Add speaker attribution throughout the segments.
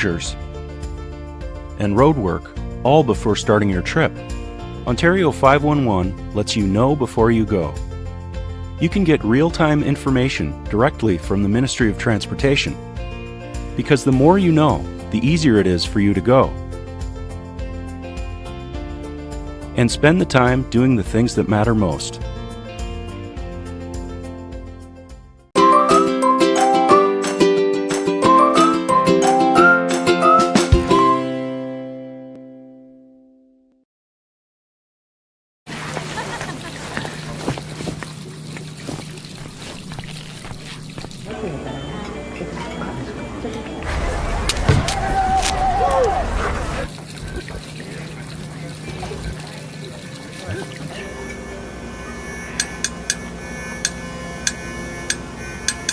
Speaker 1: closures, and roadwork, all before starting your trip. Ontario 511 lets you know before you go. You can get real-time information directly from the Ministry of Transportation, because the more you know, the easier it is for you to go. And spend the time doing the things that matter most.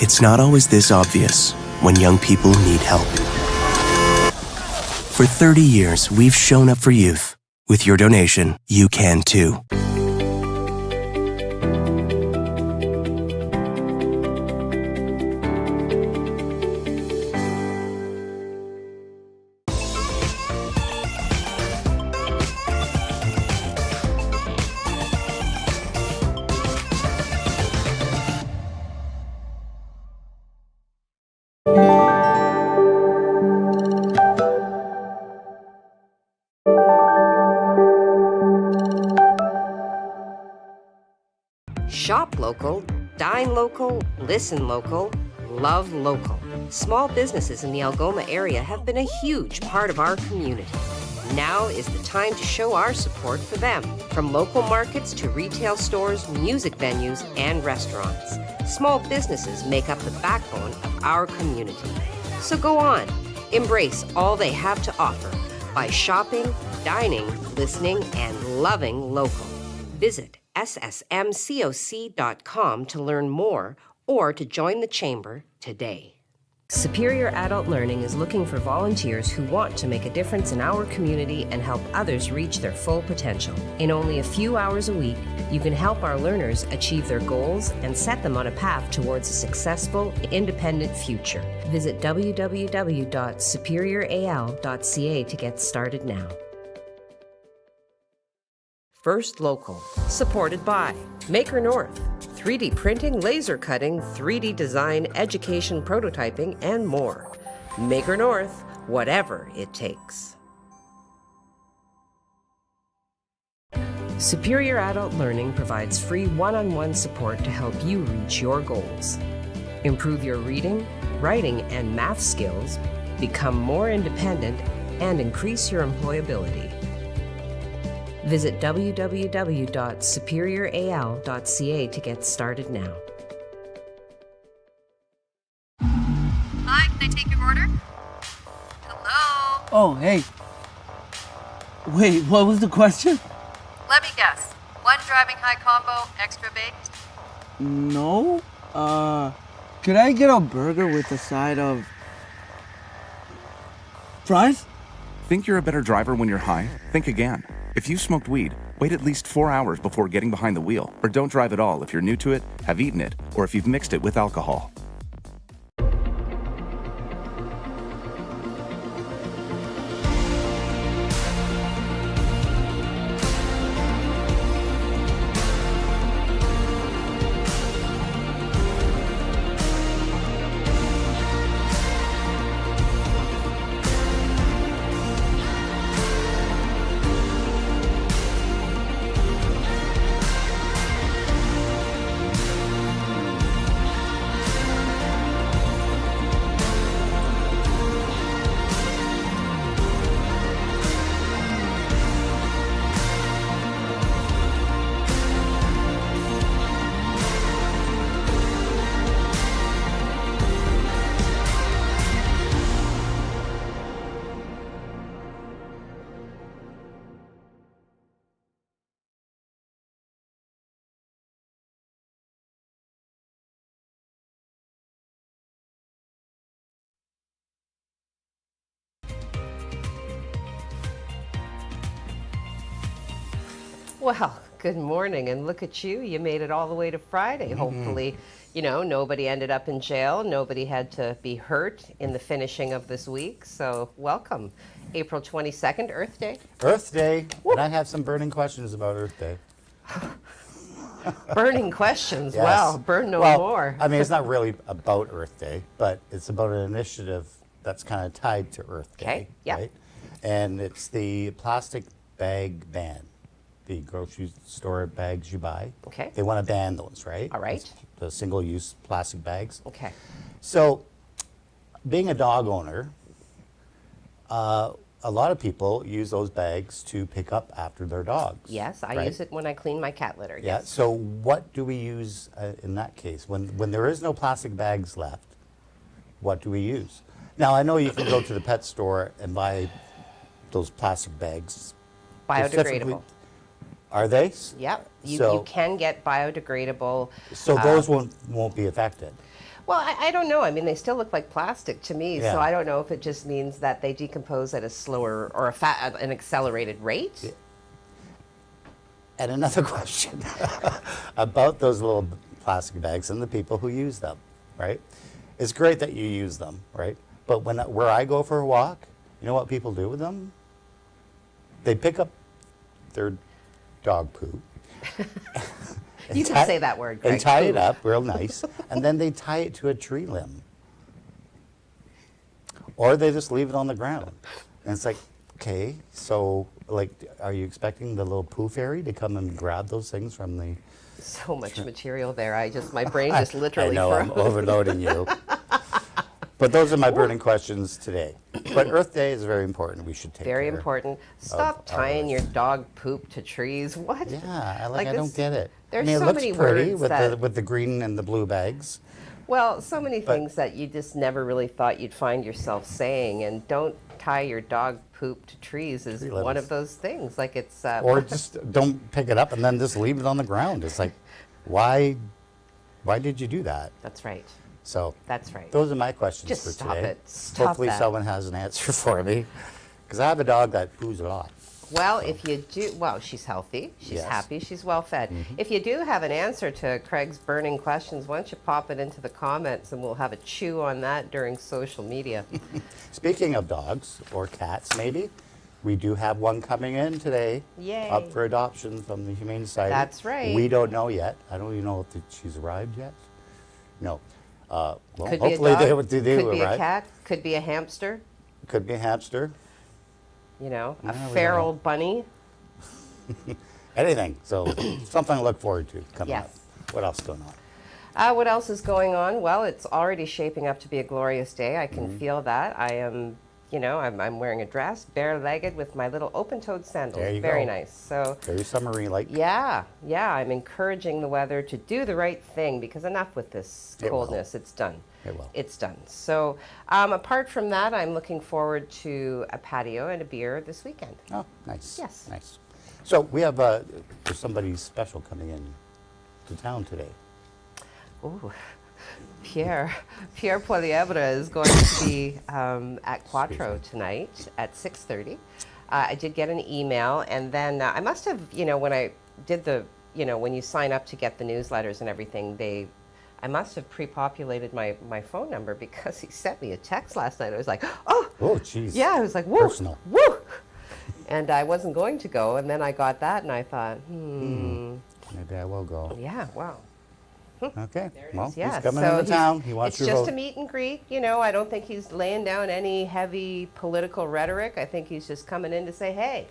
Speaker 2: It's not always this obvious when young people need help. For 30 years, we've shown up for youth. With your donation, you can too.
Speaker 3: Shop local, dine local, listen local, love local. Small businesses in the Algoma area have been a huge part of our community. Now is the time to show our support for them. From local markets to retail stores, music venues, and restaurants. Small businesses make up the backbone of our community. So go on, embrace all they have to offer by shopping, dining, listening, and loving local. Visit ssmcoc.com to learn more or to join the Chamber today. Superior Adult Learning is looking for volunteers who want to make a difference in our community and help others reach their full potential. In only a few hours a week, you can help our learners achieve their goals and set them on a path towards a successful, independent future. Visit www.superioral.ca to get started now. First Local, supported by Maker North, 3D printing, laser cutting, 3D design, education, prototyping, and more. Maker North, whatever it takes. Superior Adult Learning provides free one-on-one support to help you reach your goals. Improve your reading, writing, and math skills, become more independent, and increase your employability. Visit www.superioral.ca to get started now.
Speaker 4: Hi, can I take your order? Hello?
Speaker 5: Oh, hey. Wait, what was the question?
Speaker 4: Let me guess. One driving high combo, extra baked?
Speaker 5: No. Could I get a burger with a side of fries?
Speaker 6: Think you're a better driver when you're high? Think again. If you smoked weed, wait at least 4 hours before getting behind the wheel, or don't drive at all if you're new to it, have eaten it, or if you've mixed it with alcohol.
Speaker 3: Well, good morning, and look at you. You made it all the way to Friday. Hopefully you know, nobody ended up in jail. Nobody had to be hurt in the finishing of this week. So welcome. April 22nd, Earth Day.
Speaker 7: Earth Day, and I have some burning questions about Earth Day.
Speaker 3: Burning questions.
Speaker 7: Yes.
Speaker 3: Wow, burn no
Speaker 7: Well,
Speaker 3: more.
Speaker 7: I mean, it's not really about Earth Day, but it's about an initiative that's kind of tied to Earth Day.
Speaker 3: Okay, yeah.
Speaker 7: Right? And it's the plastic bag ban. The grocery store bags you buy.
Speaker 3: Okay.
Speaker 7: They want to ban those, right?
Speaker 3: All right.
Speaker 7: The single-use plastic bags.
Speaker 3: Okay.
Speaker 7: So, being a dog owner, a lot of people use those bags to pick up after their dogs.
Speaker 3: Yes, I
Speaker 7: right?
Speaker 3: use it when I clean my cat litter.
Speaker 7: Yeah.
Speaker 3: Yes.
Speaker 7: So, what do we use in that case when there is no plastic bags left? What do we use? Now, I know you can go to the pet store and buy those plastic bags. specifically-
Speaker 3: Biodegradable.
Speaker 7: Are they?
Speaker 3: Yep. You
Speaker 7: So-
Speaker 3: can get biodegradable.
Speaker 7: So those won't be affected.
Speaker 3: Well, I don't know. I mean, they still look like plastic to me,
Speaker 7: Yeah.
Speaker 3: so I don't know if it just means that they decompose at a slower or an accelerated rate.
Speaker 7: And another question about those little plastic bags and the people who use them, right? It's great that you use them, right? But where I go for a walk, you know what people do with them? They pick up their dog poop. and
Speaker 3: You can say that word, Greg.
Speaker 7: And tie it
Speaker 3: Poop.
Speaker 7: up real nice, and then they tie it to a tree limb. Or they just leave it on the ground. And it's like, okay, so like, are you expecting the little poo fairy to come and grab those things from the...
Speaker 3: So much material there. My brain just literally
Speaker 7: I know, I'm
Speaker 3: froze.
Speaker 7: overloading you. But those are my burning questions today. But Earth Day is very important. We should take
Speaker 3: Very
Speaker 7: care.
Speaker 3: important. Stop
Speaker 7: our
Speaker 3: tying
Speaker 7: Earth.
Speaker 3: your dog poop to trees. What?
Speaker 7: Yeah, I
Speaker 3: this-
Speaker 7: don't get it.
Speaker 3: There's
Speaker 7: I mean,
Speaker 3: so
Speaker 7: it looks
Speaker 3: many
Speaker 7: pretty
Speaker 3: words
Speaker 7: with
Speaker 3: that,
Speaker 7: the green and the blue bags.
Speaker 3: well, so many
Speaker 7: but-
Speaker 3: things that you just never really thought you'd find yourself saying. And don't tie your dog poop to trees is
Speaker 7: Tree
Speaker 3: one
Speaker 7: limbs.
Speaker 3: of those things. Like it's
Speaker 7: Or just don't pick it up and then just leave it on the ground. It's like, why did you do that?
Speaker 3: That's right.
Speaker 7: So
Speaker 3: That's right.
Speaker 7: those are my questions
Speaker 3: Just
Speaker 7: for
Speaker 3: stop
Speaker 7: today.
Speaker 3: it. Stop
Speaker 7: Hopefully
Speaker 3: that.
Speaker 7: someone has an answer for me. Because I have a dog that poos a lot.
Speaker 3: Well, if you do, well, she's healthy, she's
Speaker 7: Yes.
Speaker 3: happy, she's well fed. If you do have an answer to Craig's burning questions, why don't you pop it into the comments and we'll have a chew on that during social media.
Speaker 7: Speaking of dogs or cats, maybe, we do have one coming in today.
Speaker 3: Yay.
Speaker 7: Up for adoption from the Humane Society.
Speaker 3: That's right.
Speaker 7: We don't know yet. I don't even know if she's arrived yet. No. Well,
Speaker 3: Could
Speaker 7: hopefully
Speaker 3: be a dog,
Speaker 7: they
Speaker 3: could
Speaker 7: will
Speaker 3: be a
Speaker 7: arrive.
Speaker 3: cat, could be a hamster,
Speaker 7: Could be a hamster.
Speaker 3: you know,
Speaker 7: No,
Speaker 3: a
Speaker 7: we don't
Speaker 3: feral
Speaker 7: know.
Speaker 3: bunny.
Speaker 7: Anything. So something to look forward to coming
Speaker 3: Yes.
Speaker 7: up. What else going on?
Speaker 3: What else is going on? Well, it's already shaping up to be a glorious day. I can feel that. I am, you know, I'm wearing a dress, bare-legged with my little open-toed sandals.
Speaker 7: There you
Speaker 3: Very
Speaker 7: go.
Speaker 3: nice. So,
Speaker 7: Very summery like.
Speaker 3: yeah, I'm encouraging the weather to do the right thing because enough with this
Speaker 7: It will.
Speaker 3: coldness. It's done.
Speaker 7: It will.
Speaker 3: It's done. So, apart from that, I'm looking forward to a patio and a beer this weekend.
Speaker 7: Oh, nice.
Speaker 3: Yes.
Speaker 7: Nice. So we have there's somebody special coming in to town today.
Speaker 3: Ooh, Pierre Poilievre is going to be at Quattro tonight at 6:30. I did get an email, and then I must have, you know, when I did the, you know, when you sign up to get the newsletters and everything, I must have pre-populated my phone number because he sent me a text last night. I was like, oh,
Speaker 7: Oh, jeez.
Speaker 3: yeah, I was like, woo,
Speaker 7: Personal.
Speaker 3: woo. And I wasn't going to go, and then I got that, and I thought,
Speaker 7: Maybe I will go.
Speaker 3: yeah, wow.
Speaker 7: Okay. Well,
Speaker 3: Yeah,
Speaker 7: he's coming
Speaker 3: so
Speaker 7: into town. He wants
Speaker 3: it's
Speaker 7: your
Speaker 3: just
Speaker 7: vote.
Speaker 3: a meet and greet. You know, I don't think he's laying down any heavy political rhetoric. I think he's just coming in to say, hey,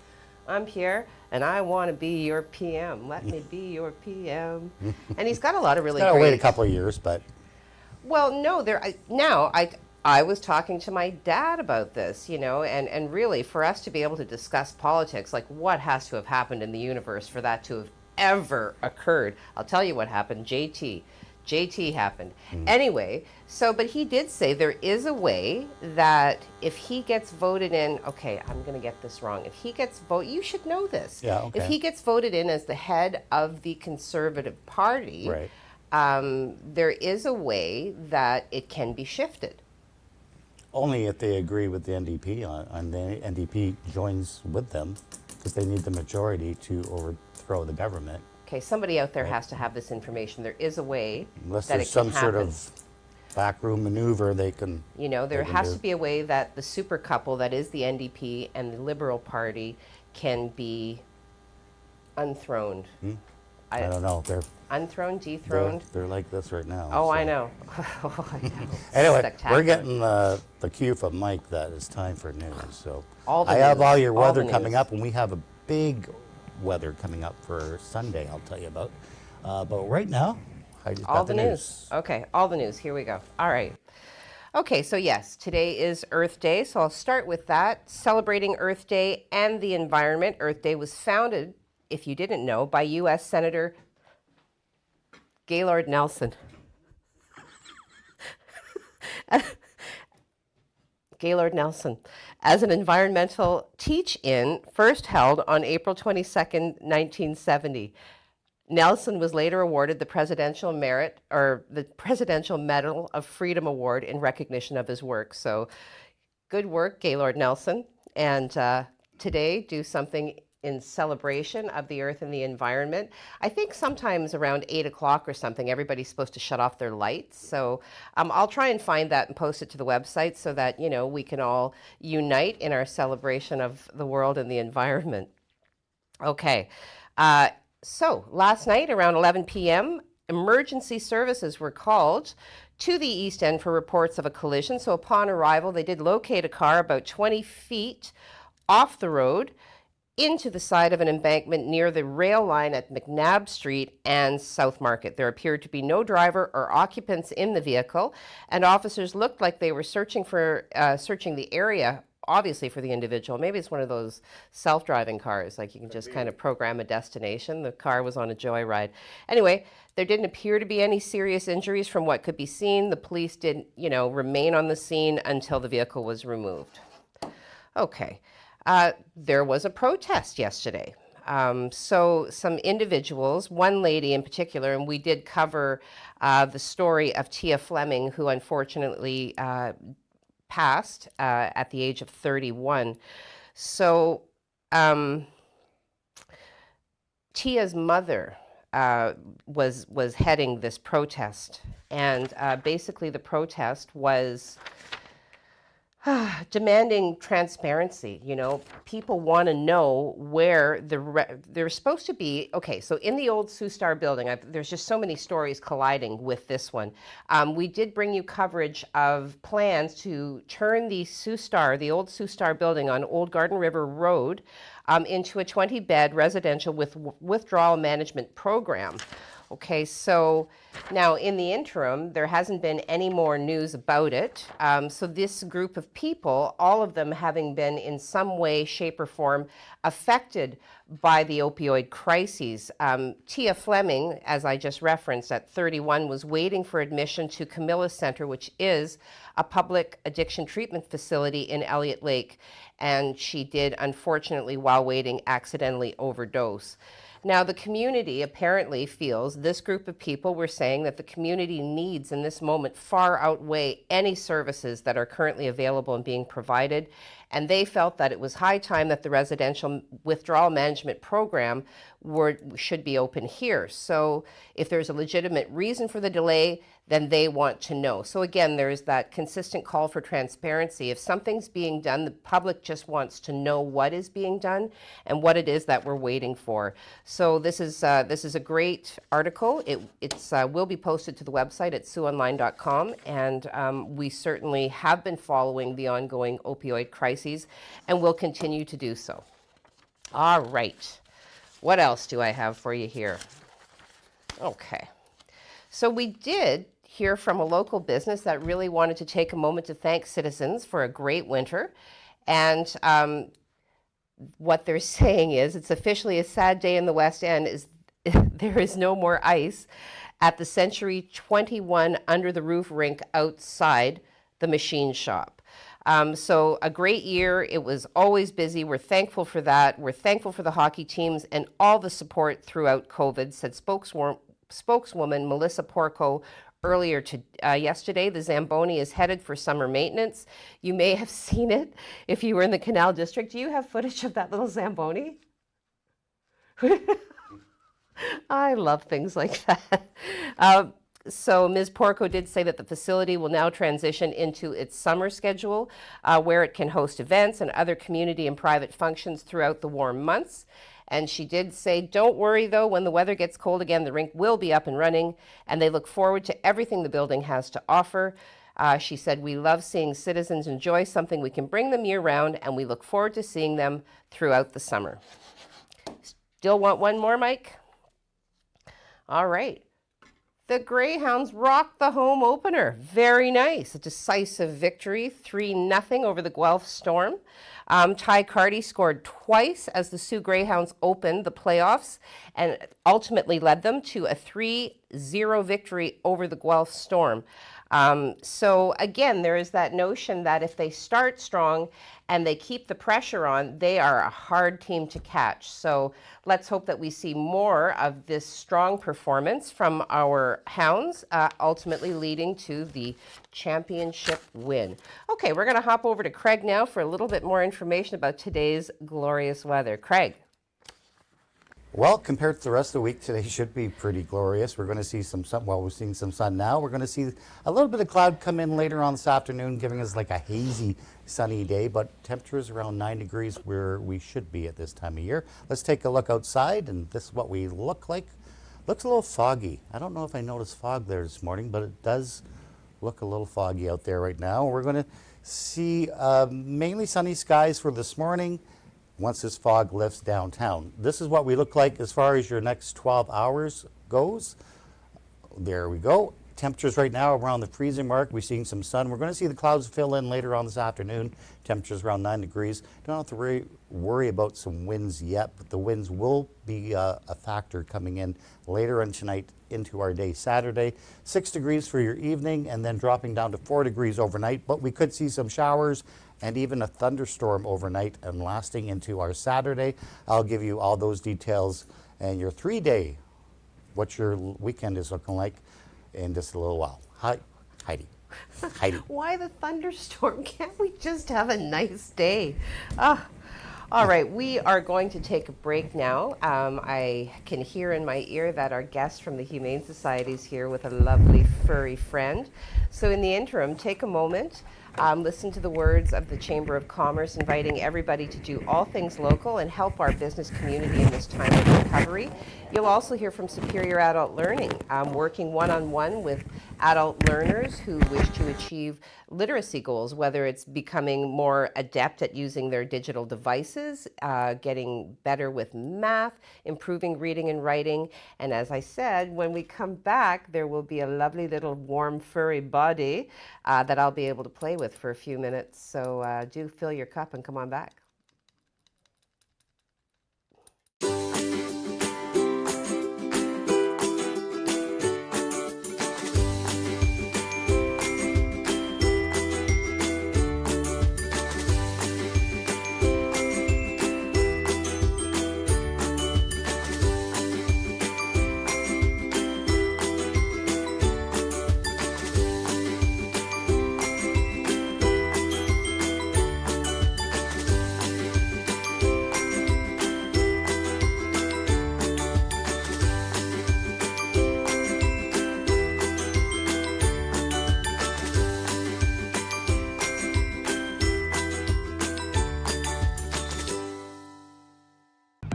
Speaker 3: I'm here and I want to be your PM. Let me be your PM. And he's got a lot of really
Speaker 7: Gotta
Speaker 3: great.
Speaker 7: wait a couple of years, but
Speaker 3: Well, no, I was talking to my dad about this, you know, and really for us to be able to discuss politics, like what has to have happened in the universe for that to have ever occurred. I'll tell you what happened. JT happened. Anyway, but he did say there is a way that if he gets voted in, okay, I'm going to get this wrong. If he gets you should know this.
Speaker 7: Yeah, okay.
Speaker 3: If he gets voted in as the head of the Conservative Party,
Speaker 7: right.
Speaker 3: there is a way that it can be shifted.
Speaker 7: Only if they agree with the NDP and the NDP joins with them because they need the majority to overthrow the government.
Speaker 3: Okay, somebody out there has to have this information. There is a way
Speaker 7: Unless
Speaker 3: that
Speaker 7: there's
Speaker 3: it can
Speaker 7: some sort
Speaker 3: happen.
Speaker 7: of backroom maneuver they can.
Speaker 3: You know, there
Speaker 7: they can
Speaker 3: has
Speaker 7: do.
Speaker 3: to be a way that the super couple that is the NDP and the Liberal Party can be unthroned.
Speaker 7: I don't know.
Speaker 3: Unthroned, dethroned?
Speaker 7: They're like this right now.
Speaker 3: Oh,
Speaker 7: so.
Speaker 3: I know. Oh, I know.
Speaker 7: Anyway,
Speaker 3: Spectacular.
Speaker 7: we're getting the cue from Mike that it's time for news. So
Speaker 3: All the
Speaker 7: I have
Speaker 3: news,
Speaker 7: all your
Speaker 3: all
Speaker 7: weather
Speaker 3: the
Speaker 7: coming
Speaker 3: news.
Speaker 7: up, and we have a big weather coming up for Sunday. I'll tell you about. But right now, I just
Speaker 3: All
Speaker 7: got
Speaker 3: the news. Okay, all the news. Here we go. All right. Okay, so yes, today is Earth Day, so I'll start with that. Celebrating Earth Day and the environment. Earth Day was founded, if you didn't know, by U.S. Senator Gaylord Nelson. Gaylord Nelson, as an environmental teach-in first held on April 22nd, 1970. Nelson was later awarded the Presidential Medal of Freedom Award in recognition of his work. So good work, Gaylord Nelson. And today, do something in celebration of the earth and the environment. I think sometimes around 8 o'clock or something, everybody's supposed to shut off their lights. So I'll try and find that and post it to the website so that, you know, we can all unite in our celebration of the world and the environment. Okay. So last night around 11 p.m., emergency services were called to the East End for reports of a collision. So upon arrival, they did locate a car about 20 feet off the road into the side of an embankment near the rail line at McNabb Street and South Market. There appeared to be no driver or occupants in the vehicle, and officers looked like they were searching the area, obviously for the individual. Maybe it's one of those self-driving cars, like you can just kind of program a destination. The car was on a joyride. Anyway, there didn't appear to be any serious injuries from what could be seen. The police didn't, remain on the scene until the vehicle was removed. Okay. There was a protest yesterday. So some individuals, one lady in particular, and we did cover the story of Tia Fleming, who unfortunately passed at the age of 31. So Tia's mother was heading this protest, and basically the protest was demanding transparency. People want to know where there's supposed to be. Okay, so in the old Sioux Star building, there's just so many stories colliding with this one. We did bring you coverage of plans to turn the old Sioux Star building on Old Garden River Road into a 20-bed residential with withdrawal management program. Okay, so now in the interim, there hasn't been any more news about it. So this group of people, all of them having been in some way, shape, or form affected by the opioid crises. Tia Fleming, as I just referenced, at 31, was waiting for admission to Camilla Center, which is a public addiction treatment facility in Elliott Lake. And she did, unfortunately, while waiting, accidentally overdose. Now, the community apparently feels, this group of people were saying that the community needs in this moment far outweigh any services that are currently available and being provided. And they felt that it was high time that the residential withdrawal management program should be open here. So if there's a legitimate reason for the delay, then they want to know. So again, there's that consistent call for transparency. If something's being done, the public just wants to know what is being done and what it is that we're waiting for. So this is a great article. It will be posted to the website at SiouxOnline.com, and we certainly have been following the ongoing opioid crises and will continue to do so. All right. What else do I have for you here? Okay. So we did hear from a local business that really wanted to take a moment to thank citizens for a great winter. And what they're saying is, it's officially a sad day in the West End, is there is no more ice at the Century 21 under the roof rink outside the machine shop. So a great year. It was always busy. We're thankful for that. We're thankful for the hockey teams and all the support throughout COVID, said spokeswoman Melissa Porco earlier yesterday. The Zamboni is headed for summer maintenance. You may have seen it if you were in the Canal District. Do you have footage of that little Zamboni? I love things like that. So Ms. Porco did say that the facility will now transition into its summer schedule, where it can host events and other community and private functions throughout the warm months. And she did say, don't worry though, when the weather gets cold again, the rink will be up and running, and they look forward to everything the building has to offer. She said, we love seeing citizens enjoy something we can bring them year round, and we look forward to seeing them throughout the summer. Still want one more, Mike? All right. The Greyhounds rocked the home opener. Very nice. A decisive victory, 3-0 over the Guelph Storm. Ty Carty scored twice as the Sioux Greyhounds opened the playoffs and ultimately led them to a 3-0 victory over the Guelph Storm. So again, there is that notion that if they start strong and they keep the pressure on, they are a hard team to catch. So let's hope that we see more of this strong performance from our Hounds, ultimately leading to the championship win. Okay, we're going to hop over to Craig now for a little bit more information about today's glorious weather. Craig.
Speaker 7: Well, compared to the rest of the week, today should be pretty glorious. We're going to see some sun. Well, we're seeing some sun now. We're going to see a little bit of cloud come in later on this afternoon, giving us like a hazy, sunny day. But temperatures around 9 degrees where we should be at this time of year. Let's take a look outside, and this is what we look like. Looks a little foggy. I don't know if I noticed fog there this morning, but it does look a little foggy out there right now. We're going to see mainly sunny skies for this morning. Once this fog lifts downtown. This is what we look like as far as your next 12 hours goes. There we go. Temperatures right now around the freezing mark. We're seeing some sun. We're going to see the clouds fill in later on this afternoon. Temperatures around 9 degrees. Don't have to worry about some winds yet, but the winds will be a factor coming in later on tonight into our day Saturday. 6 degrees for your evening and then dropping down to 4 degrees overnight, but we could see some showers and even a thunderstorm overnight and lasting into our Saturday. I'll give you all those details and your 3-day, what your weekend is looking like in just a little while. Hi, Heidi. Heidi.
Speaker 3: Why the thunderstorm? Can't we just have a nice day? All right, we are going to take a break now. I can hear in my ear that our guest from the Humane Society is here with a lovely furry friend. So in the interim, take a moment, listen to the words of the Chamber of Commerce inviting everybody to do all things local and help our business community in this time of recovery. You'll also hear from Superior Adult Learning, working one-on-one with adult learners who wish to achieve literacy goals, whether it's becoming more adept at using their digital devices, getting better with math, improving reading and writing. And as I said, when we come back, there will be a lovely little warm furry body that I'll be able to play with for a few minutes. So do fill your cup and come on back.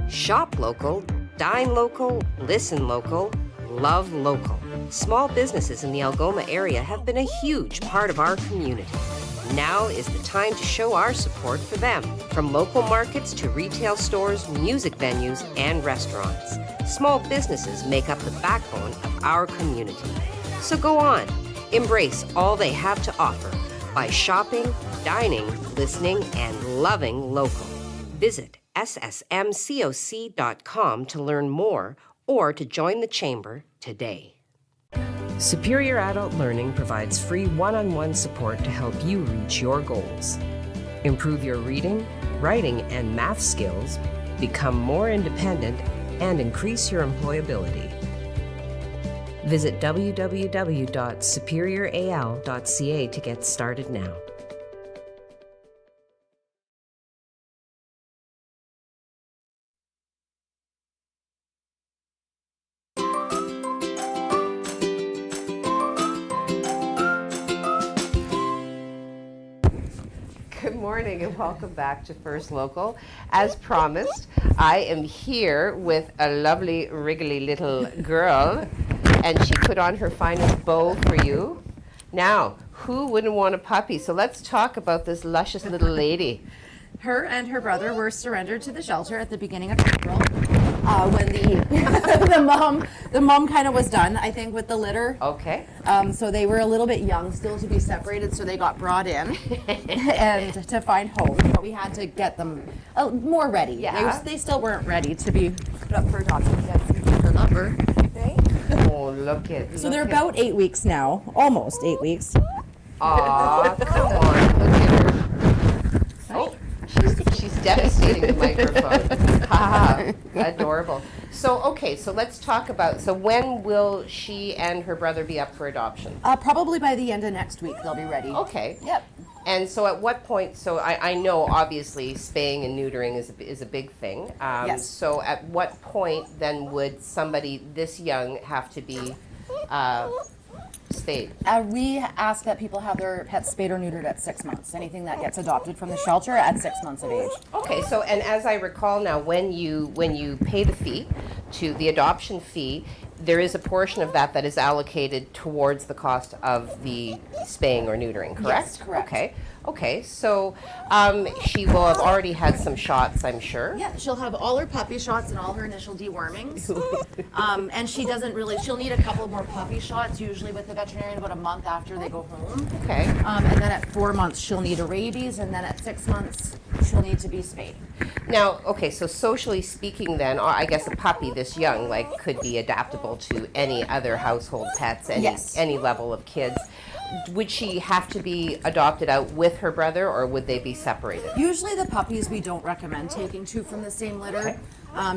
Speaker 3: Shop local, dine local, listen local, love local. Small businesses in the Algoma area have been a huge part of our community. Now is the time to show our support for them. From local markets to retail stores, music venues, and restaurants. Small businesses make up the backbone of our community. So go on, embrace all they have to offer by shopping, dining, listening, and loving local. Visit ssmcoc.com to learn more or to join the Chamber today. Superior Adult Learning provides free one-on-one support to help you reach your goals. Improve your reading, writing, and math skills, become more independent, and increase your employability. Visit www.superioral.ca to get started now. morning and welcome back to First Local. As promised, I am here with a lovely, wriggly little girl, and she put on her finest bow for you. Now, who wouldn't want a puppy? So let's talk about this luscious little lady.
Speaker 8: Her and her brother were surrendered to the shelter at the beginning of April. When the mom kind of was done, I think, with the litter.
Speaker 3: Okay.
Speaker 8: So they were a little bit young still to be separated, so they got brought in and to find homes. But we had to get them more ready.
Speaker 3: Yeah.
Speaker 8: They still weren't ready to be put up for adoption. The number. Right?
Speaker 3: Oh, look at.
Speaker 8: So they're about 8 weeks now, almost 8 weeks.
Speaker 3: Aw, come on, look at her. Oh, she's devastating the microphone. Haha, adorable. So, okay, so let's talk about, so when will she and her brother be up for adoption?
Speaker 8: Probably by the end of next week they'll be ready.
Speaker 3: Okay.
Speaker 8: Yep.
Speaker 3: And so at what point, so I know obviously spaying and neutering is a big thing.
Speaker 8: Yes.
Speaker 3: So at what point then would somebody this young have to be spayed?
Speaker 8: We ask that people have their pets spayed or neutered at 6 months. Anything that gets adopted from the shelter at 6 months of age.
Speaker 3: Okay, so and as I recall now, when you pay the fee, to the adoption fee, there is a portion of that is allocated towards the cost of the spaying or neutering, correct?
Speaker 8: Yes, correct.
Speaker 3: Okay, so she will have already had some shots, I'm sure.
Speaker 8: Yeah, she'll have all her puppy shots and all her initial dewormings. And she doesn't really, she'll need a couple more puppy shots, usually with the veterinarian about a month after they go home.
Speaker 3: Okay.
Speaker 8: And then at 4 months, she'll need a rabies, and then at 6 months, she'll need to be spayed.
Speaker 3: Now, okay, so socially speaking then, I guess a puppy this young, like, could be adaptable to any other household pets,
Speaker 8: Yes.
Speaker 3: any level of kids. Would she have to be adopted out with her brother, or would they be separated?
Speaker 8: Usually the puppies we don't recommend taking two from the same litter,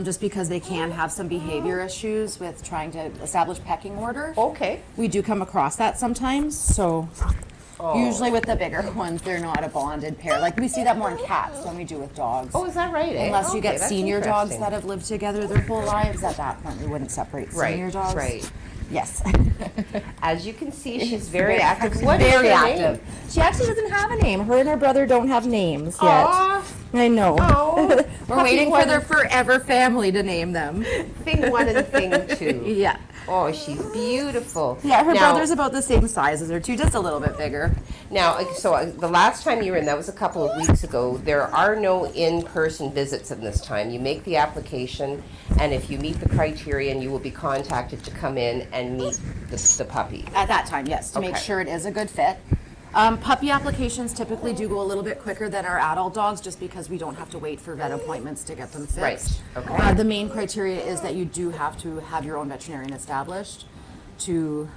Speaker 8: just because they can have some behavior issues with trying to establish pecking order.
Speaker 3: Okay.
Speaker 8: We do come across that sometimes, so usually with the bigger ones, they're not a bonded pair. Like we see that more in cats than we do with dogs.
Speaker 3: Oh, is that right?
Speaker 8: Unless you
Speaker 3: Okay,
Speaker 8: get
Speaker 3: that's
Speaker 8: senior dogs
Speaker 3: interesting.
Speaker 8: that have lived together their whole lives, at that point we wouldn't separate senior dogs.
Speaker 3: Right.
Speaker 8: Yes.
Speaker 3: As you can see, she's very active. What is
Speaker 8: Very
Speaker 3: her
Speaker 8: active.
Speaker 3: name?
Speaker 8: She actually doesn't have a name. Her and her brother don't have names yet.
Speaker 3: Aw.
Speaker 8: I know.
Speaker 3: Oh,
Speaker 8: We're
Speaker 3: puppy
Speaker 8: waiting for
Speaker 3: one.
Speaker 8: their forever family to name them.
Speaker 3: Thing one and thing two.
Speaker 8: Yeah.
Speaker 3: Oh, she's beautiful.
Speaker 8: Yeah, her
Speaker 3: Now-
Speaker 8: brother's about the same size as her too, just a little bit bigger.
Speaker 3: Now, so the last time you were in, that was a couple of weeks ago, there are no in-person visits in this time. You make the application, and if you meet the criterion, you will be contacted to come in and meet the puppy.
Speaker 8: At that time, yes, to make
Speaker 3: Okay.
Speaker 8: sure it is a good fit. Puppy applications typically do go a little bit quicker than our adult dogs, just because we don't have to wait for vet appointments to get them fixed.
Speaker 3: Right, okay.
Speaker 8: The main criteria is that you do have to have your own veterinarian established to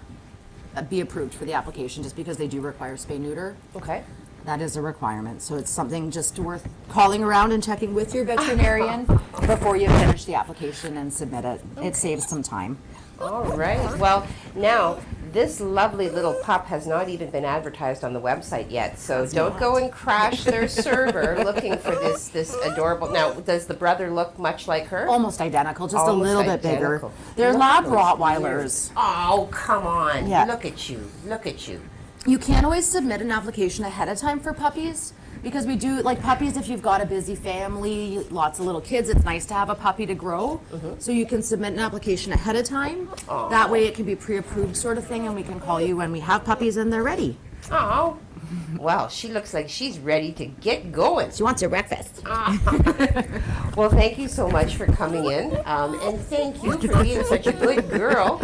Speaker 8: be approved for the application, just because they do require spay-neuter.
Speaker 3: Okay.
Speaker 8: That is a requirement, so it's something just worth calling around and checking with your veterinarian before you finish the application and submit it. It saves some time.
Speaker 3: All right. Well, now, this lovely little pup has not even been advertised on the website yet, so don't go and crash their server looking for this adorable. Now, does the brother look much like her?
Speaker 8: Almost identical, just
Speaker 3: Almost
Speaker 8: a little bit
Speaker 3: identical.
Speaker 8: bigger. They're
Speaker 3: Look
Speaker 8: lab
Speaker 3: at those
Speaker 8: Rottweilers.
Speaker 3: Oh, come on.
Speaker 8: Yeah.
Speaker 3: Look at you. Look at you.
Speaker 8: You can always submit an application ahead of time for puppies, because we do, like puppies, if you've got a busy family, lots of little kids, it's nice to have a puppy to grow. So you can submit an application ahead of time. That way it can be pre-approved sort of thing, and we can call you when we have puppies and they're ready.
Speaker 3: Oh. Well, she looks like she's ready to get going.
Speaker 8: She wants her breakfast.
Speaker 3: Well, thank you so much for coming in, and thank you for being such a good girl.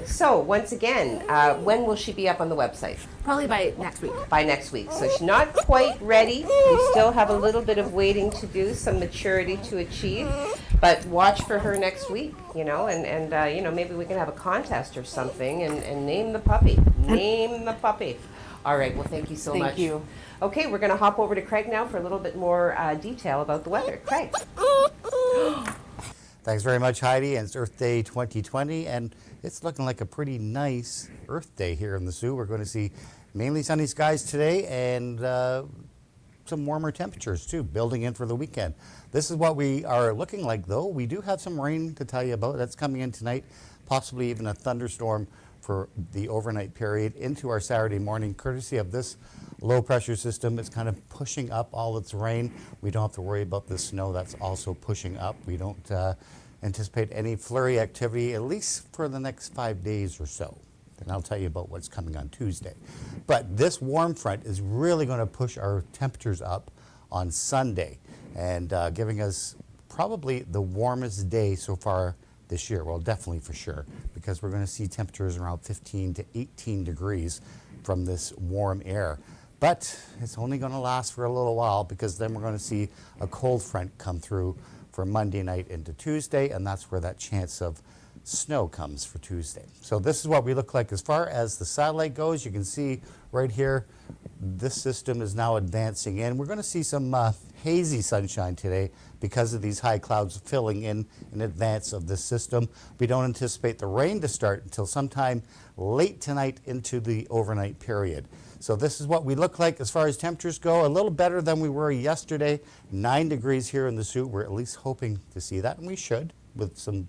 Speaker 3: So, once again, when will she be up on the website?
Speaker 8: Probably by next week.
Speaker 3: By next week. So she's not quite ready. We still have a little bit of waiting to do, some maturity to achieve. But watch for her next week, and maybe we can have a contest or something and name the puppy. Name the puppy. All right, well, thank you so much.
Speaker 8: Thank you.
Speaker 3: Okay, we're going to hop over to Craig now for a little bit more detail about the weather. Craig.
Speaker 7: Thanks very much, Heidi. And it's Earth Day 2020, and it's looking like a pretty nice Earth Day here in the Soo. We're going to see mainly sunny skies today and some warmer temperatures too, building in for the weekend. This is what we are looking like, though. We do have some rain to tell you about. That's coming in tonight, possibly even a thunderstorm for the overnight period into our Saturday morning, courtesy of this low pressure system. It's kind of pushing up all its rain. We don't have to worry about the snow that's also pushing up. We don't anticipate any flurry activity, at least for the next 5 days or so. And I'll tell you about what's coming on Tuesday. But this warm front is really going to push our temperatures up on Sunday and giving us probably the warmest day so far this year. Well, definitely for sure, because we're going to see temperatures around 15 to 18 degrees from this warm air. But it's only going to last for a little while, because then we're going to see a cold front come through for Monday night into Tuesday, and that's where that chance of snow comes for Tuesday. So this is what we look like as far as the satellite goes. You can see right here, this system is now advancing in. We're going to see some hazy sunshine today because of these high clouds filling in advance of this system. We don't anticipate the rain to start until sometime late tonight into the overnight period. So this is what we look like as far as temperatures go. A little better than we were yesterday. 9 degrees here in the Sault. We're at least hoping to see that, and we should, with some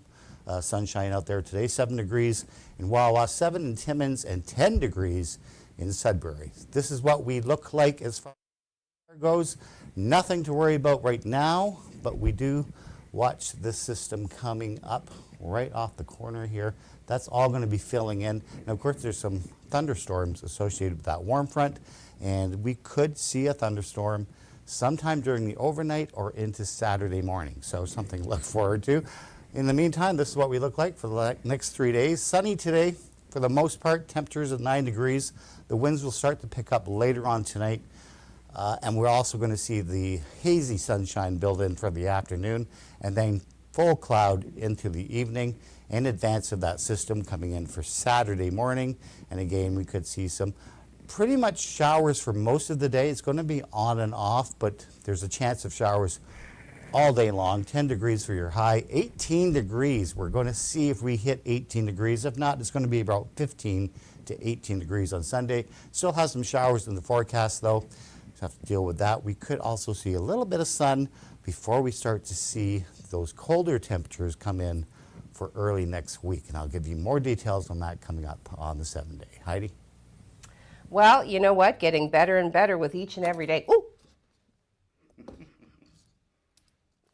Speaker 7: sunshine out there today. 7 degrees in Wawa, 7 in Timmins, and 10 degrees in Sudbury. This is what we look like as far as goes. Nothing to worry about right now, but we do watch this system coming up right off the corner here. That's all going to be filling in. And of course, there's some thunderstorms associated with that warm front, and we could see a thunderstorm sometime during the overnight or into Saturday morning. So something to look forward to. In the meantime, this is what we look like for the next 3 days. Sunny today for the most part, temperatures at 9 degrees. The winds will start to pick up later on tonight. And we're also going to see the hazy sunshine build in for the afternoon, and then full cloud into the evening in advance of that system coming in for Saturday morning. And again, we could see some pretty much showers for most of the day. It's going to be on and off, but there's a chance of showers all day long. 10 degrees for your high, 18 degrees. We're going to see if we hit 18 degrees. If not, it's going to be about 15 to 18 degrees on Sunday. Still have some showers in the forecast though. Have to deal with that. We could also see a little bit of sun before we start to see those colder temperatures come in for early next week. And I'll give you more details on that coming up on the 7 day. Heidi?
Speaker 3: Well, you know what? Getting better and better with each and every day. Ooh!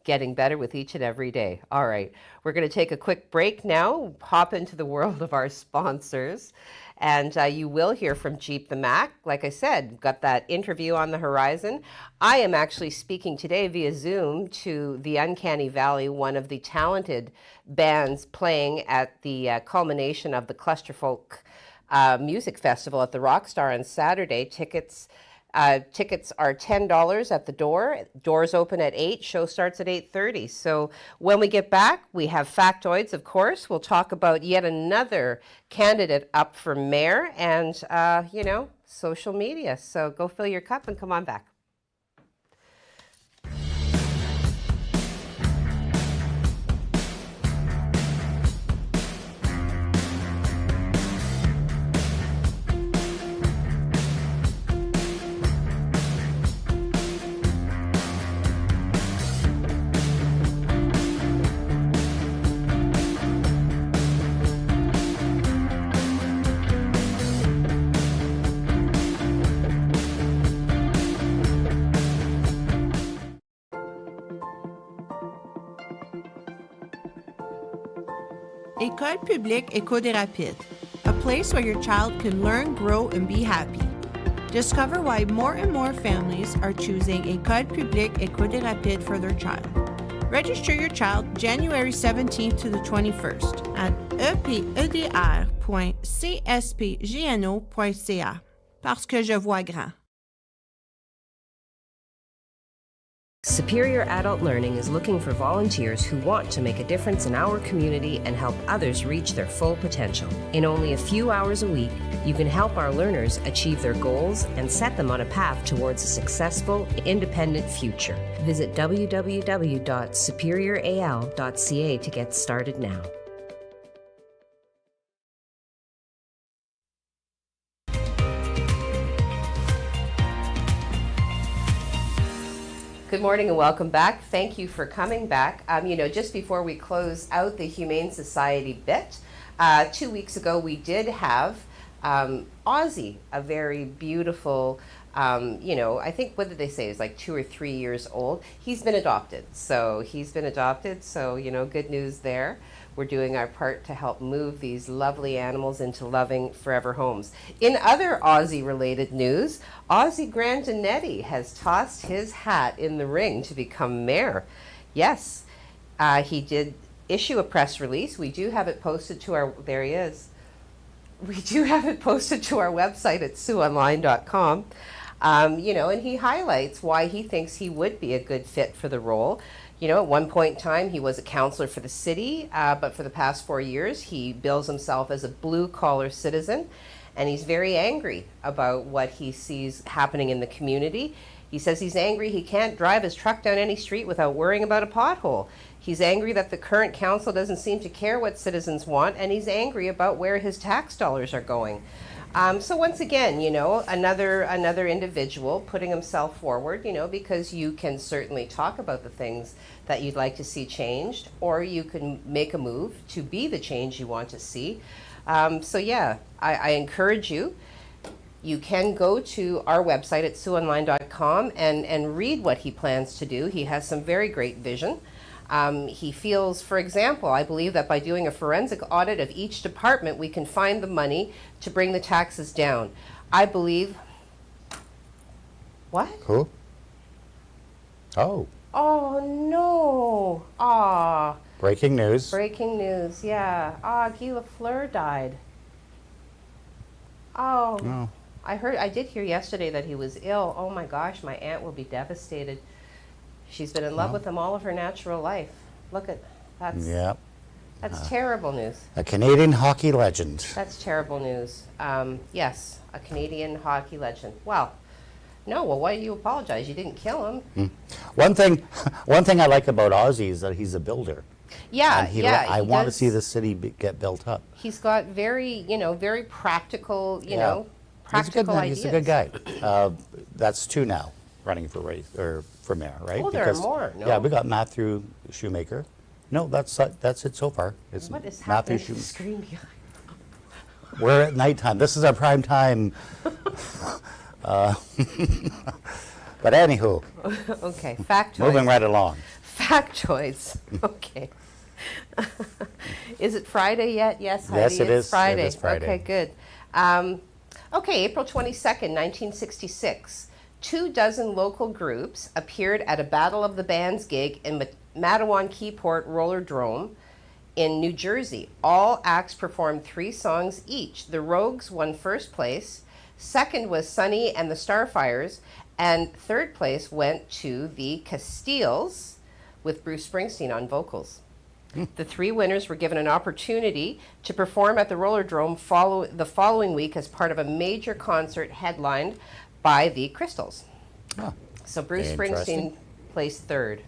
Speaker 3: Getting better with each and every day. All right, we're going to take a quick break now, hop into the world of our sponsors, and you will hear from Jeep the Mac. Like I said, we've got that interview on the horizon. I am actually speaking today via Zoom to the Uncanny Valley, one of the talented bands playing at the culmination of the Clusterfolk Music Festival at the Rockstar on Saturday. Tickets are $10 at the door. Doors open at 8. Show starts at 8:30. So when we get back, we have factoids, of course. We'll talk about yet another candidate up for mayor and, social media. So go fill your cup and come on back.
Speaker 9: École publique Éco des Rapides, a place where your child can learn, grow, and be happy. Discover why more and more families are choosing École publique Éco des Rapides for their child. Register your child January 17th to the 21st at epedr.cspgno.ca. Parce que je vois grand.
Speaker 3: Superior Adult Learning is looking for volunteers who want to make a difference in our community and help others reach their full potential. In only a few hours a week, you can help our learners achieve their goals and set them on a path towards a successful, independent future. Visit www.superioral.ca to get started now. Good morning and welcome back. Thank you for coming back. Just before we close out the Humane Society bit, 2 weeks ago, we did have Ozzie, a very beautiful, I think, what did they say? It was like 2 or 3 years old. He's been adopted. So, good news there. We're doing our part to help move these lovely animals into loving forever homes. In other Ozzie-related news, Ozzie Grandanetti has tossed his hat in the ring to become mayor. Yes, he did issue a press release. We do have it posted to our, there he is. We do have it posted to our website at SiouxOnline.com. And he highlights why he thinks he would be a good fit for the role. At one point in time, he was a councillor for the city, but for the past 4 years, he bills himself as a blue-collar citizen, and he's very angry about what he sees happening in the community. He says he's angry he can't drive his truck down any street without worrying about a pothole. He's angry that the current council doesn't seem to care what citizens want, and he's angry about where his tax dollars are going. So once again, another individual putting himself forward, because you can certainly talk about the things that you'd like to see changed, or you can make a move to be the change you want to see. I encourage you. You can go to our website at SiouxOnline.com and read what he plans to do. He has some very great vision. He feels, for example, I believe that by doing a forensic audit of each department, we can find the money to bring the taxes down. I believe... What?
Speaker 7: Who? Oh.
Speaker 3: Oh, no. Ah.
Speaker 7: Breaking news.
Speaker 3: Breaking news, yeah. Guy Lafleur died. Oh.
Speaker 7: No.
Speaker 3: I did hear yesterday that he was ill. Oh my gosh, my aunt will be devastated. She's been in love with him all of her natural life. Look at that's
Speaker 7: Yep.
Speaker 3: That's terrible news.
Speaker 7: A Canadian hockey legend.
Speaker 3: That's terrible news. Yes, a Canadian hockey legend. Well, why do you apologize? You didn't kill him.
Speaker 7: One thing I like about Ozzie is that he's a builder.
Speaker 3: Yeah,
Speaker 7: And I want to see the city get built up.
Speaker 3: He's got very practical,
Speaker 7: Yeah.
Speaker 3: practical ideas.
Speaker 7: He's a good guy. That's 2 now running for mayor, right?
Speaker 3: Oh, there are more. No.
Speaker 7: Yeah, we got Matthew Shoemaker. No, that's it so far. It's
Speaker 3: What is
Speaker 7: Matthew
Speaker 3: happening to the screen behind?
Speaker 7: We're at nighttime. This is our prime time. But anywho.
Speaker 3: Okay, factoids.
Speaker 7: Moving right along.
Speaker 3: Factoids. Okay. Is it Friday yet? Yes, Heidi,
Speaker 7: Yes, it
Speaker 3: it's
Speaker 7: is.
Speaker 3: Friday.
Speaker 7: It is Friday.
Speaker 3: Okay, good. April 22nd, 1966. 24 local groups appeared at a Battle of the Bands gig in Matawan Keyport Rollerdrome in New Jersey. All acts performed 3 songs each. The Rogues won first place. Second was Sonny and the Starfires. And third place went to the Castiles with Bruce Springsteen on vocals. The 3 winners were given an opportunity to perform at the Rollerdrome the following week as part of a major concert headlined by the Crystals.
Speaker 7: Huh.
Speaker 3: So Bruce Springsteen placed 3rd.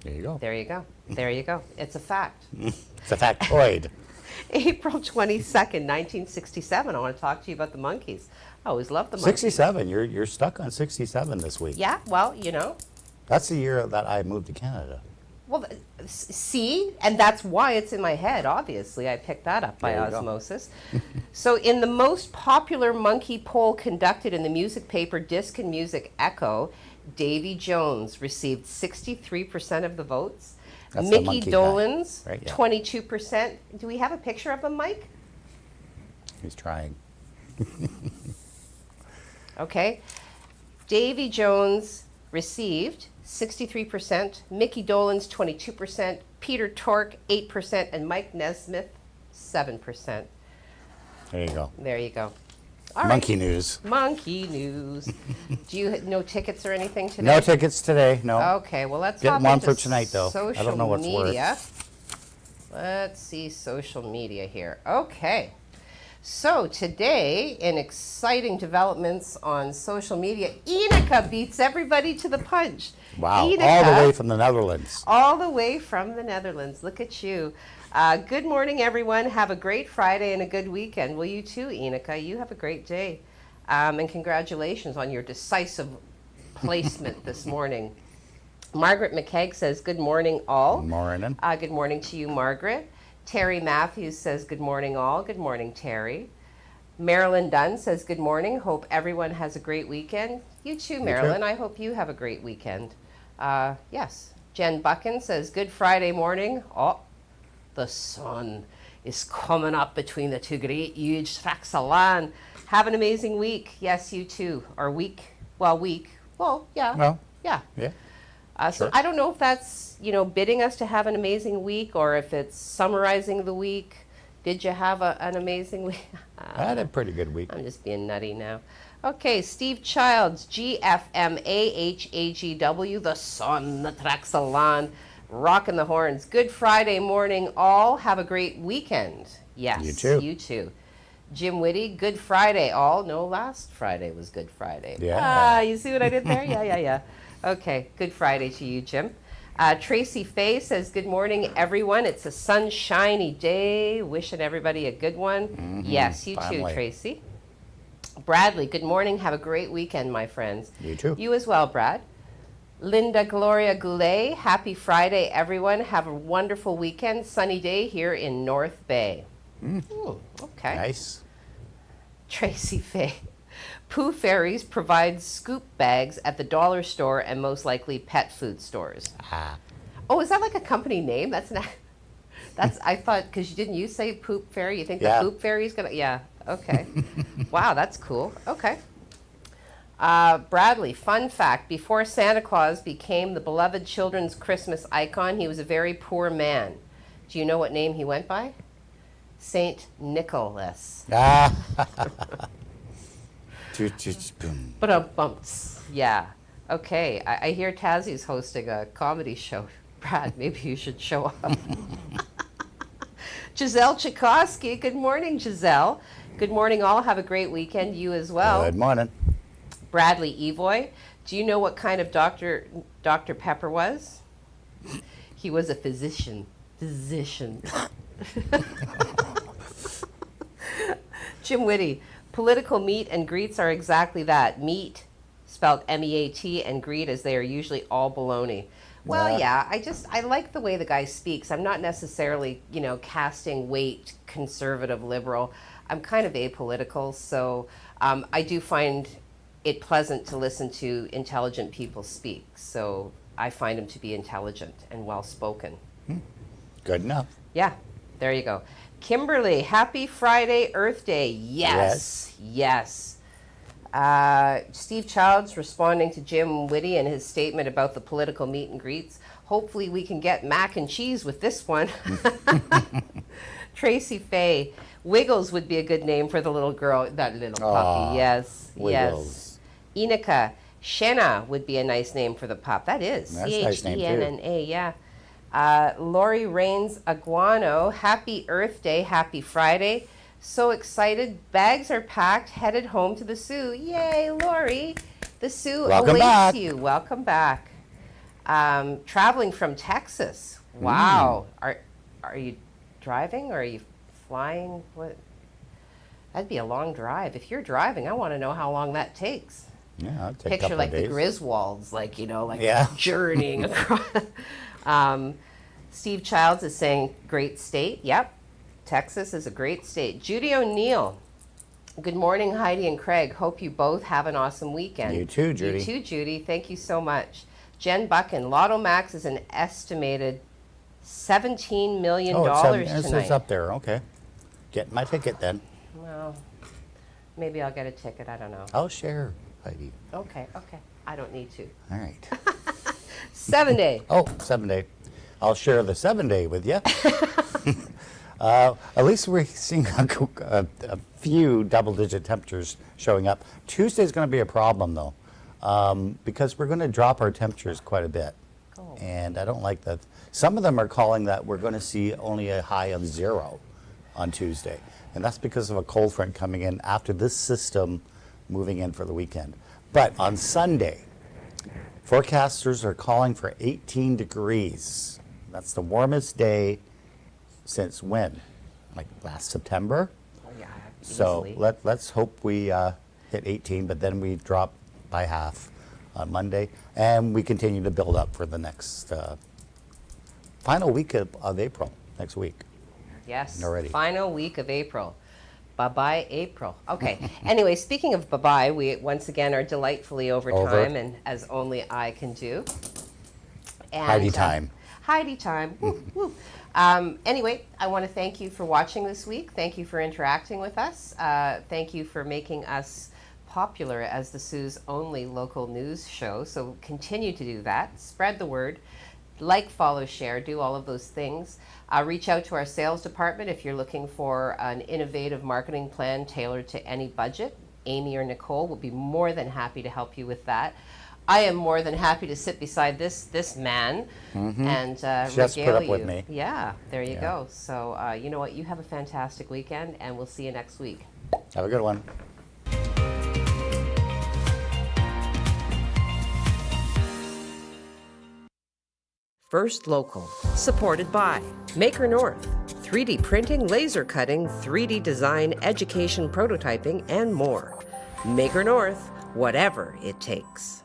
Speaker 7: There you go.
Speaker 3: There you go. There you go. It's a fact.
Speaker 7: It's a factoid.
Speaker 3: April 22nd, 1967. I want to talk to you about the Monkees. I always loved the Monkees.
Speaker 7: 67. You're stuck on 67 this week.
Speaker 3: Yeah, well,
Speaker 7: That's the year that I moved to Canada.
Speaker 3: Well, see, and that's why it's in my head, obviously. I picked that up by osmosis. So in the most popular monkey poll conducted in the music paper Disc and Music Echo, Davy Jones received 63% of the votes.
Speaker 7: That's the
Speaker 3: Mickey
Speaker 7: monkey
Speaker 3: Dolenz,
Speaker 7: guy, right? Yeah.
Speaker 3: 22%. Do we have a picture of him, Mike?
Speaker 7: He's trying.
Speaker 3: Okay. Davy Jones received 63%, Mickey Dolenz 22%, Peter Tork 8%, and Mike Nesmith 7%.
Speaker 7: There you go.
Speaker 3: There you go. All
Speaker 7: Monkey
Speaker 3: right.
Speaker 7: news.
Speaker 3: Monkey news. Do you no tickets or anything today?
Speaker 7: No tickets today. No.
Speaker 3: Okay, well let's
Speaker 7: Getting
Speaker 3: hop
Speaker 7: one
Speaker 3: into
Speaker 7: for tonight, though.
Speaker 3: Social
Speaker 7: I don't know what's
Speaker 3: media. Let's see social media here. Okay. So today, in exciting developments on social media, Enica beats everybody to the punch.
Speaker 7: Wow.
Speaker 3: Enica,
Speaker 7: all the way from the Netherlands.
Speaker 3: all the way from the Netherlands. Look at you. Good morning, everyone. Have a great Friday and a good weekend. Will you too, Enica? You have a great day. And congratulations on your decisive placement this morning. Margaret McKegg says, good morning, all.
Speaker 7: Morning.
Speaker 3: Good morning to you, Margaret. Terry Matthews says, good morning all. Good morning, Terry. Marilyn Dunn says, good morning. Hope everyone has a great weekend. You too, Marilyn. I hope you have a great weekend. Yes. Jen Buchan says, good Friday morning. Oh, the sun is coming up between the two great huge tracts of land. Have an amazing week. Yes, you too. Or week. Well, yeah.
Speaker 7: Well,
Speaker 3: yeah.
Speaker 7: yeah.
Speaker 3: So I don't know if that's, bidding us to have an amazing week or if it's summarizing the week. Did you have an amazing week?
Speaker 7: I had a pretty good week.
Speaker 3: I'm just being nutty now. Okay, Steve Childs, GFMAHAGW, the sun, the tracks of land, rocking the horns. Good Friday morning, all. Have a great weekend. Yes,
Speaker 7: You too.
Speaker 3: You too. Jim Whitty, good Friday, all. No, last Friday was Good Friday.
Speaker 7: Yeah.
Speaker 3: You see what I did there? Yeah. Okay, good Friday to you, Jim. Tracy Fay says, good morning, everyone. It's a sunshiny day. Wishing everybody a good one. Yes, you
Speaker 7: finally.
Speaker 3: too, Tracy. Bradley, good morning. Have a great weekend, my friends.
Speaker 7: You too.
Speaker 3: You as well, Brad. Linda Gloria Goulet, happy Friday, everyone. Have a wonderful weekend. Sunny day here in North Bay. Ooh, okay.
Speaker 7: Nice.
Speaker 3: Tracy Fay. Pooh Fairies provides scoop bags at the dollar store and most likely pet food stores. Oh, is that like a company name? That's not. That's I thought because you didn't say Poop Fairy. You think the Poop Fairy's gonna? Yeah. Okay. Wow, that's cool. Okay. Bradley, fun fact: before Santa Claus became the beloved children's Christmas icon, he was a very poor man. Do you know what name he went by? Saint Nicholas. But bumps. Yeah. Okay. I hear Tazzie's hosting a comedy show. Brad, maybe you should show up. Giselle Tchaikovsky. Good morning, Giselle. Good morning, all. Have a great weekend. You as well.
Speaker 7: Good morning.
Speaker 3: Bradley Evoy. Do you know what kind of doctor Dr. Pepper was? He was a physician. Jim Whitty. Political meet and greets are exactly that. Meet, spelled M-E-A-T, and greet as they are usually all baloney. Well, yeah, I like the way the guy speaks. I'm not necessarily, casting weight conservative, liberal. I'm kind of apolitical, so I do find it pleasant to listen to intelligent people speak. So I find him to be intelligent and well-spoken.
Speaker 7: Good enough.
Speaker 3: Yeah, there you go. Kimberly, happy Friday, Earth Day. Yes. Steve Childs responding to Jim Whitty and his statement about the political meet and greets. Hopefully we can get mac and cheese with this one. Tracy Fay, Wiggles would be a good name for the little girl, that little puppy. Yes,
Speaker 7: Wiggles.
Speaker 3: Yes. Inika, Shenna would be a nice name for the pup. That is.
Speaker 7: That's a nice name, too.
Speaker 3: Chenna, yeah. Lori Rains Aguano, happy Earth Day, happy Friday. So excited. Bags are packed, headed home to the Sioux. Yay, Lori. The Sioux awaits you. Welcome back. Traveling from Texas. Wow. Are you driving or are you flying? What? That'd be a long drive. If you're driving, I want to know how long that takes.
Speaker 7: Yeah, I'll take
Speaker 3: Picture
Speaker 7: a couple
Speaker 3: like
Speaker 7: of days.
Speaker 3: the Griswolds, like
Speaker 7: Yeah.
Speaker 3: journeying across. Steve Childs is saying, great state. Yep. Texas is a great state. Judy O'Neill. Good morning, Heidi and Craig. Hope you both have an awesome weekend.
Speaker 7: You too, Judy.
Speaker 3: You too, Judy. Thank you so much. Jen Buchan. Lotto Max is an estimated $17 million tonight.
Speaker 7: It's up there. Okay. Get my ticket then.
Speaker 3: Well, maybe I'll get a ticket. I don't know.
Speaker 7: I'll share, Heidi.
Speaker 3: Okay. I don't need to.
Speaker 7: All right.
Speaker 3: 7 day.
Speaker 7: Oh, 7 day. I'll share the 7 day with you. At least we're seeing a few double-digit temperatures showing up. Tuesday's going to be a problem, though, because we're going to drop our temperatures quite a bit.
Speaker 3: Oh.
Speaker 7: And I don't like that. Some of them are calling that we're going to see only a high of 0 on Tuesday. And that's because of a cold front coming in after this system moving in for the weekend. But on Sunday, forecasters are calling for 18 degrees. That's the warmest day since when? Like last September?
Speaker 3: Oh, yeah,
Speaker 7: So
Speaker 3: easily.
Speaker 7: let's hope we hit 18, but then we drop by half on Monday. And we continue to build up for the next final week of April, next week.
Speaker 3: Yes.
Speaker 7: Already.
Speaker 3: Final week of April. Bye-bye, April. Okay. Anyway, speaking of bye-bye, we once again are delightfully over time, and as only I can do. And,
Speaker 7: Heidi time.
Speaker 3: Heidi time. Woo, woo. Anyway, I want to thank you for watching this week. Thank you for interacting with us. Thank you for making us popular as the Sioux's only local news show. So continue to do that. Spread the word. Like, follow, share, do all of those things. Reach out to our sales department if you're looking for an innovative marketing plan tailored to any budget. Amy or Nicole will be more than happy to help you with that. I am more than happy to sit beside this man and
Speaker 7: She has to put
Speaker 3: regale
Speaker 7: up
Speaker 3: you.
Speaker 7: with me.
Speaker 3: Yeah, there you go. So you know what? You have a fantastic weekend, and we'll see you next week.
Speaker 7: Have a good one.
Speaker 3: First Local, supported by Maker North, 3D printing, laser cutting, 3D design, education, prototyping, and more. Maker North, whatever it takes.